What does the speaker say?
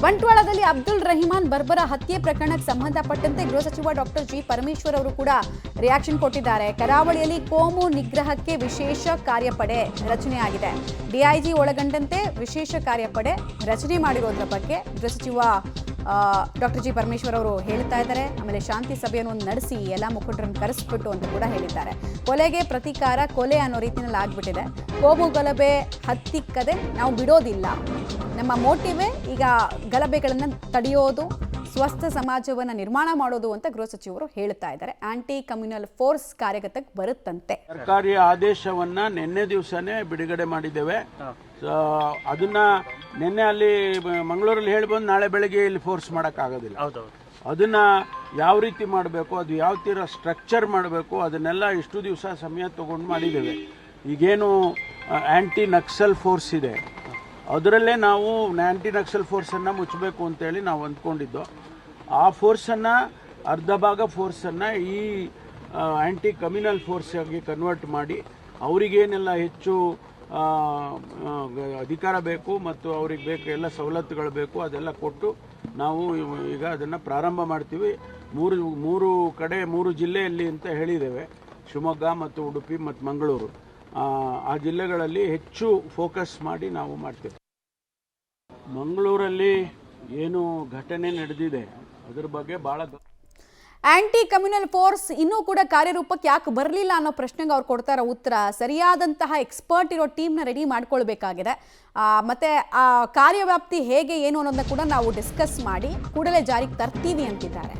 ಬಂಟ್ವಾಳದಲ್ಲಿ ಅಬ್ದುಲ್ ರಹಿಮಾನ್ ಬರ್ಬರ ಹತ್ಯೆ ಪ್ರಕರಣಕ್ಕೆ ಸಂಬಂಧಪಟ್ಟಂತೆ ಗೃಹ ಸಚಿವ ಡಾಕ್ಟರ್ ಜಿ ಪರಮೇಶ್ವರ್ ಅವರು ಕೂಡ ರಿಯಾಕ್ಷನ್ ಕೊಟ್ಟಿದ್ದಾರೆ. ಕರಾವಳಿಯಲ್ಲಿ ಕೋಮು ನಿಗ್ರಹಕ್ಕೆ ವಿಶೇಷ ಕಾರ್ಯಪಡೆ ರಚನೆಯಾಗಿದೆ. ಡಿಐಜಿ ಒಳಗೊಂಡಂತೆ ವಿಶೇಷ ಕಾರ್ಯಪಡೆ ರಚನೆ ಮಾಡಿರೋದ್ರ ಬಗ್ಗೆ ಗೃಹ ಸಚಿವ ಡಾಕ್ಟರ್ ಜಿ ಪರಮೇಶ್ವರ್ ಅವರು ಹೇಳ್ತಾ ಇದ್ದಾರೆ. ಆಮೇಲೆ ಶಾಂತಿ ಸಭೆಯನ್ನು ನಡೆಸಿ ಎಲ್ಲ ಮುಖಂಡರನ್ನು ಕರೆಸಿಬಿಟ್ಟು ಅಂತ ಕೂಡ ಹೇಳಿದ್ದಾರೆ. ಕೊಲೆಗೆ ಪ್ರತೀಕಾರ ಕೊಲೆ ಅನ್ನೋ ರೀತಿಯಲ್ಲಿ ಆಗ್ಬಿಟ್ಟಿದೆ. ಕೋಮು ಗಲಭೆ ಹತ್ತಿಕ್ಕದೆ ನಾವು ಬಿಡೋದಿಲ್ಲ. ನಮ್ಮ ಮೋಟಿವೇ ಈಗ ಗಲಭೆಗಳನ್ನು ತಡೆಯೋದು, ಸ್ವಸ್ಥ ಸಮಾಜವನ್ನು ನಿರ್ಮಾಣ ಮಾಡೋದು ಅಂತ ಗೃಹ ಸಚಿವರು ಹೇಳ್ತಾ ಇದ್ದಾರೆ. ಆಂಟಿ ಕಮ್ಯುನಲ್ ಫೋರ್ಸ್ ಕಾರ್ಯಗತಕ್ಕೆ ಬರುತ್ತಂತೆ. ಸರ್ಕಾರಿ ಆದೇಶವನ್ನ ನಿನ್ನೆ ದಿವಸನೇ ಬಿಡುಗಡೆ ಮಾಡಿದ್ದೇವೆ. ಅದನ್ನ ನಿನ್ನೆ ಅಲ್ಲಿ ಮಂಗಳೂರಲ್ಲಿ ಹೇಳಿ ಬಂದು ನಾಳೆ ಬೆಳಗ್ಗೆ ಇಲ್ಲಿ ಫೋರ್ಸ್ ಮಾಡೋಕ್ಕಾಗೋದಿಲ್ಲ. ಅದನ್ನ ಯಾವ ರೀತಿ ಮಾಡಬೇಕು, ಅದು ಯಾವ ತೀರ ಸ್ಟ್ರಕ್ಚರ್ ಮಾಡಬೇಕು, ಅದನ್ನೆಲ್ಲ ಇಷ್ಟು ದಿವಸ ಸಮಯ ತಗೊಂಡು ಮಾಡಿದ್ದೇವೆ. ಈಗೇನು ಆ್ಯಂಟಿ ನಕ್ಸಲ್ ಫೋರ್ಸ್ ಇದೆ, ಅದರಲ್ಲೇ ನಾವು ಆ್ಯಂಟಿ ನಕ್ಸಲ್ ಫೋರ್ಸನ್ನು ಮುಚ್ಚಬೇಕು ಅಂತೇಳಿ ನಾವು ಅಂದ್ಕೊಂಡಿದ್ದು. ಆ ಫೋರ್ಸನ್ನು ಅರ್ಧ ಭಾಗ ಫೋರ್ಸನ್ನು ಈ ಆ್ಯಂಟಿ ಕಮ್ಯುನಲ್ ಫೋರ್ಸಾಗಿ ಕನ್ವರ್ಟ್ ಮಾಡಿ ಅವರಿಗೇನೆಲ್ಲ ಹೆಚ್ಚು ಅಧಿಕಾರ ಬೇಕು ಮತ್ತು ಅವ್ರಿಗೆ ಬೇಕು ಎಲ್ಲ ಸವಲತ್ತುಗಳು ಬೇಕು ಅದೆಲ್ಲ ಕೊಟ್ಟು ನಾವು ಈಗ ಅದನ್ನು ಪ್ರಾರಂಭ ಮಾಡ್ತೀವಿ. ಮೂರು ಕಡೆ 3 ಜಿಲ್ಲೆಯಲ್ಲಿ ಅಂತ ಹೇಳಿದ್ದೇವೆ. ಶಿವಮೊಗ್ಗ ಮತ್ತು ಉಡುಪಿ ಮತ್ತು ಮಂಗಳೂರು, ಆ ಜಿಲ್ಲೆಗಳಲ್ಲಿ ಹೆಚ್ಚು ಫೋಕಸ್ ಮಾಡಿ ನಾವು ಮಾಡ್ತೇವೆ. ಮಂಗಳೂರಲ್ಲಿ ಏನು ಘಟನೆ ನಡೆದಿದೆ ಅದರ ಬಗ್ಗೆ ಭಾಳ ಆಂಟಿ ಕಮ್ಯುನಲ್ ಫೋರ್ಸ್ ಇನ್ನೂ ಕೂಡ ಕಾರ್ಯರೂಪಕ್ಕೆ ಯಾಕೆ ಬರಲಿಲ್ಲ ಅನ್ನೋ ಪ್ರಶ್ನೆಗೆ ಅವ್ರು ಕೊಡ್ತಾರ ಉತ್ತರ. ಸರಿಯಾದಂತಹ ಎಕ್ಸ್ಪರ್ಟ್ ಇರೋ ಟೀಮ್ನ ರೆಡಿ ಮಾಡ್ಕೊಳ್ಬೇಕಾಗಿದೆ. ಮತ್ತೆ ಆ ಕಾರ್ಯವ್ಯಾಪ್ತಿ ಹೇಗೆ ಏನು ಅನ್ನೋದನ್ನ ಕೂಡ ನಾವು ಡಿಸ್ಕಸ್ ಮಾಡಿ ಕೂಡಲೇ ಜಾರಿಗೆ ತರ್ತೀವಿ ಅಂತಿದ್ದಾರೆ.